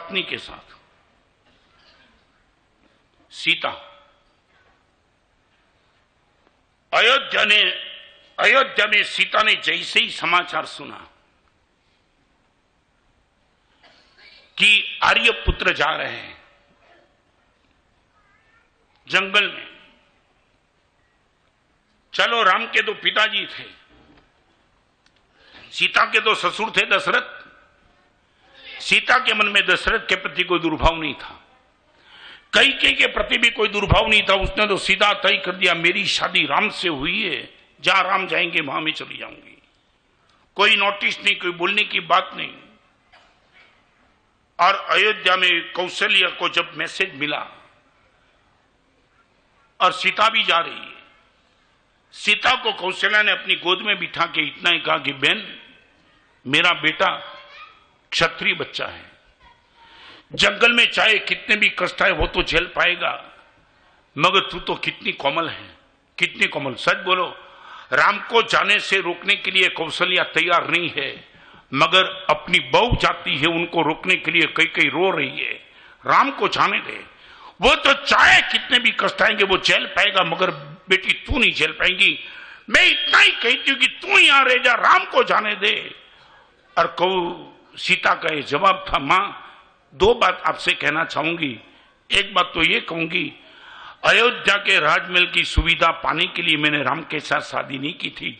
पत्नी के साथ। सीता अयोध्या में सीता ने जैसे ही समाचार सुना कि आर्यपुत्र जा रहे हैं जंगल में। चलो, राम के तो पिताजी थे, सीता के तो ससुर थे दशरथ। सीता के मन में दशरथ के प्रति कोई दुर्भाव नहीं था, कैकेयी के प्रति भी कोई दुर्भाव नहीं था। उसने तो सीधा तय कर दिया, मेरी शादी राम से हुई है, जहां राम जाएंगे वहां मैं चली जाऊंगी। कोई नोटिस नहीं, कोई बोलने की बात नहीं। और अयोध्या में कौशल्या को जब मैसेज मिला और सीता भी जा रही है, सीता को कौशल्या ने अपनी गोद में बिठा के इतना ही कहा कि बहन, मेरा बेटा क्षत्रिय बच्चा है, जंगल में चाहे कितने भी कष्ट आए वो तो झेल पाएगा, मगर तू तो कितनी कोमल है, कितनी कोमल। सच बोलो, राम को जाने से रोकने के लिए कौशल्या तैयार नहीं है, मगर अपनी बहू जाती है उनको रोकने के लिए कई रो रही है। राम को जाने दे, वो तो चाहे कितने भी कष्ट आएंगे वो झेल पाएगा, मगर बेटी तू नहीं झेल पाएंगी। मैं इतना ही कहती हूं कि तू यहां रह जा, राम को जाने दे। और सीता का ये जवाब था, मां, दो बात आपसे कहना चाहूंगी। एक बात तो ये कहूंगी, अयोध्या के राजमहल की सुविधा पाने के लिए मैंने राम के साथ शादी नहीं की थी,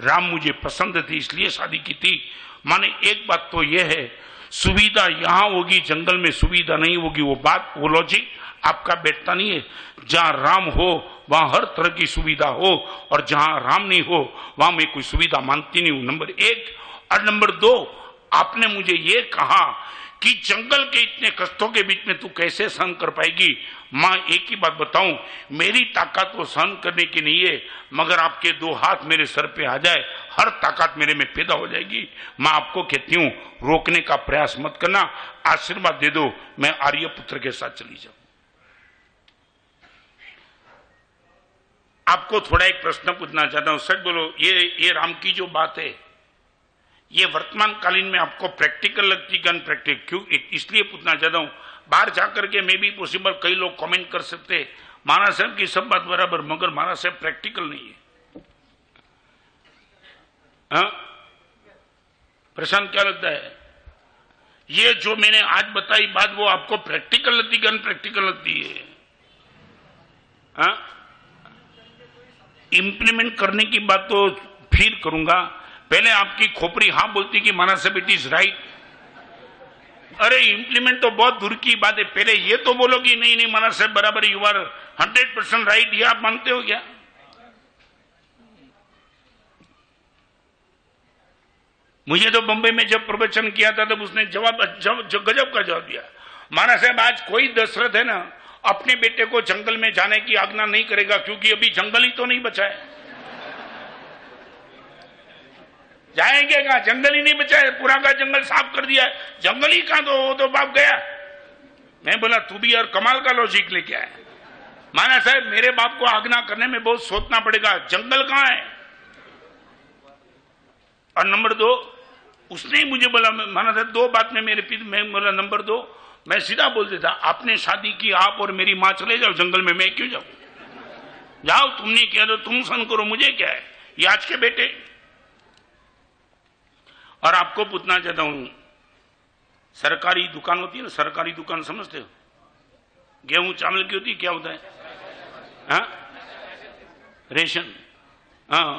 राम मुझे पसंद थे इसलिए शादी की थी। माने एक बात तो यह है, सुविधा यहां होगी, जंगल में सुविधा नहीं होगी, वो बात, वो लॉजिक आपका बैठता नहीं है। जहां राम हो वहां हर तरह की सुविधा हो, और जहां राम नहीं हो वहां मैं कोई सुविधा मानती नहीं हूं, नंबर एक। और नंबर दो, आपने मुझे ये कहा कि जंगल के इतने कष्टों के बीच में तू कैसे सहन कर पाएगी। मां, एक ही बात बताऊं, मेरी ताकत वो सहन करने की नहीं है, मगर आपके दो हाथ मेरे सर पे आ जाए, हर ताकत मेरे में पैदा हो जाएगी। मां, आपको कहती हूं, रोकने का प्रयास मत करना, आशीर्वाद दे दो, मैं आर्यपुत्र के साथ चली जाऊं। आपको थोड़ा एक प्रश्न पूछना चाहता हूं, सच बोलो, ये राम की जो बात है, ये वर्तमान कालीन में आपको प्रैक्टिकल लगती है, अनप्रैक्टिकल? क्यों इसलिए पूछना चाहता हूं, बाहर जाकर के मे भी पॉसिबल कई लोग कमेंट कर सकते, महाराज साहब की सब बात बराबर, मगर महाराज साहब प्रैक्टिकल नहीं है। हाँ, प्रशांत क्या लगता है, ये जो मैंने आज बताई बात वो आपको प्रैक्टिकल लगती है, अनप्रैक्टिकल लगती है? हाँ, इंप्लीमेंट करने की बात तो फिर करूंगा, पहले आपकी खोपड़ी हाँ बोलती कि महाराज साहब इट इज राइट। अरे इंप्लीमेंट तो बहुत दूर की बात है, पहले ये तो बोलो कि नहीं नहीं महाराज साहब बराबर, यू आर 100% राइट, ये आप मानते हो क्या? मुझे तो बंबई में जब प्रवचन किया था तब उसने गजब का जवाब दिया, महाराज साहब आज कोई दशरथ है ना अपने बेटे को जंगल में जाने की आज्ञा नहीं करेगा, क्योंकि अभी जंगल ही तो नहीं बचा है। जाएंगे कहां, जंगल ही नहीं बचा है, पूरा का जंगल साफ कर दिया है, जंगल ही कहां, तो वो तो बाप गया। मैं बोला तू भी यार कमाल का लॉजिक लेके आया, महाराज साहब मेरे बाप को आज्ञा करने में बहुत सोचना पड़ेगा, जंगल कहां है? और नंबर दो, उसने मुझे बोला महाराज साहब दो बात में मेरे पीछे, मैं बोला नंबर दो, मैं सीधा बोल देता, आपने शादी की, आप और मेरी मां चले जाओ जंगल में, मैं क्यों जाऊं? जाओ, तुमने किया तो तुम सन करो, मुझे क्या है, ये आज के बेटे। और आपको पूछना चाहता हूं, सरकारी दुकान होती है ना, सरकारी दुकान समझते हो, गेहूं चावल की होती है, क्या होता है? हाँ, रेशन। हाँ,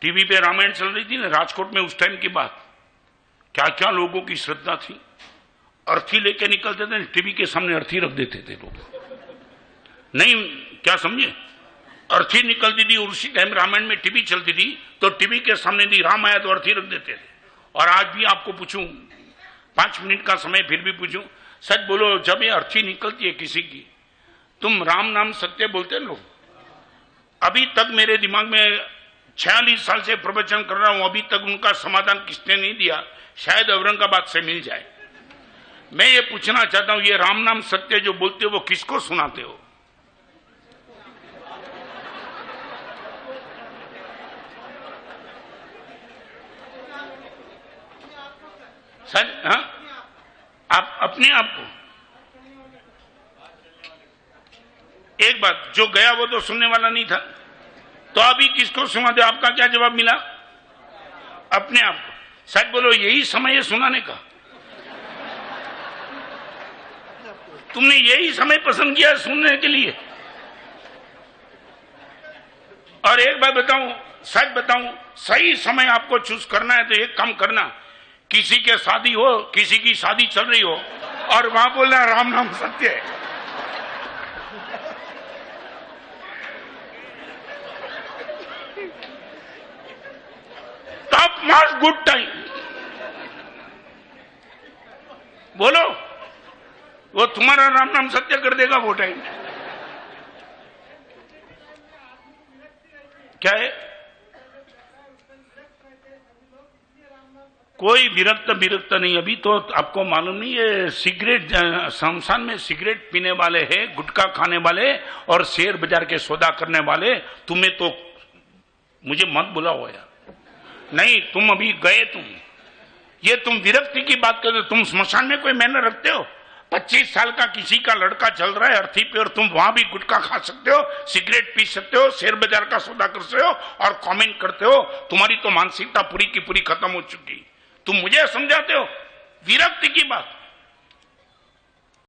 टीवी पे रामायण चल रही थी ना राजकोट में, उस टाइम की बात, क्या क्या लोगों की श्रद्धा थी, अर्थी लेके निकलते थे, टीवी के सामने अर्थी रख देते थे लोग, नहीं क्या समझे, अर्थी निकलती थी, और उसी टाइम रामायण में टीवी चलती थी तो टीवी के सामने थी, राम आया तो अर्थी रख देते थे। और आज भी आपको पूछूं, 5 मिनट का समय फिर भी पूछूं, सच बोलो, जब ये अर्थी निकलती है किसी की, तुम राम नाम सत्य बोलते लोग? अभी तक मेरे दिमाग में 46 साल से प्रवचन कर रहा हूं, अभी तक उनका समाधान किसने नहीं दिया, शायद औरंगाबाद से मिल जाए। मैं ये पूछना चाहता हूं, ये राम नाम सत्य जो बोलते हो वो किसको सुनाते हो? सच? हाँ, आप अपने आप को। एक बात, जो गया वो तो सुनने वाला नहीं था, तो अभी किसको सुना दे? आपका क्या जवाब मिला? अपने आप को। सच बोलो, यही समय है सुनाने का? तुमने यही समय पसंद किया सुनने के लिए? और एक बात बताऊं, सच बताऊं, सही समय आपको चूज करना है तो एक काम करना, किसी के शादी हो, किसी की शादी चल रही हो और वहां बोलना राम नाम सत्य है, टॉप मार्क्स गुड टाइम। बोलो, वो तुम्हारा राम नाम सत्य कर देगा वो टाइम। क्या है? कोई विरक्त नहीं। अभी तो आपको मालूम नहीं, ये सिगरेट शमशान में सिगरेट पीने वाले हैं, गुटखा खाने वाले और शेयर बाजार के सौदा करने वाले। तुम्हें तो मुझे मत बुलाओ यार, नहीं तुम अभी गए। ये तुम विरक्ति की बात करते हो? तुम स्मशान में कोई मैनर रखते हो? 25 साल का किसी का लड़का चल रहा है अर्थी पे और तुम वहां भी गुटखा खा सकते हो, सिगरेट पी सकते हो, शेयर बाजार का सौदा कर सकते हो और कमेंट करते हो? तुम्हारी तो मानसिकता पूरी की पूरी खत्म हो चुकी। तुम मुझे समझाते हो विरक्ति की बात?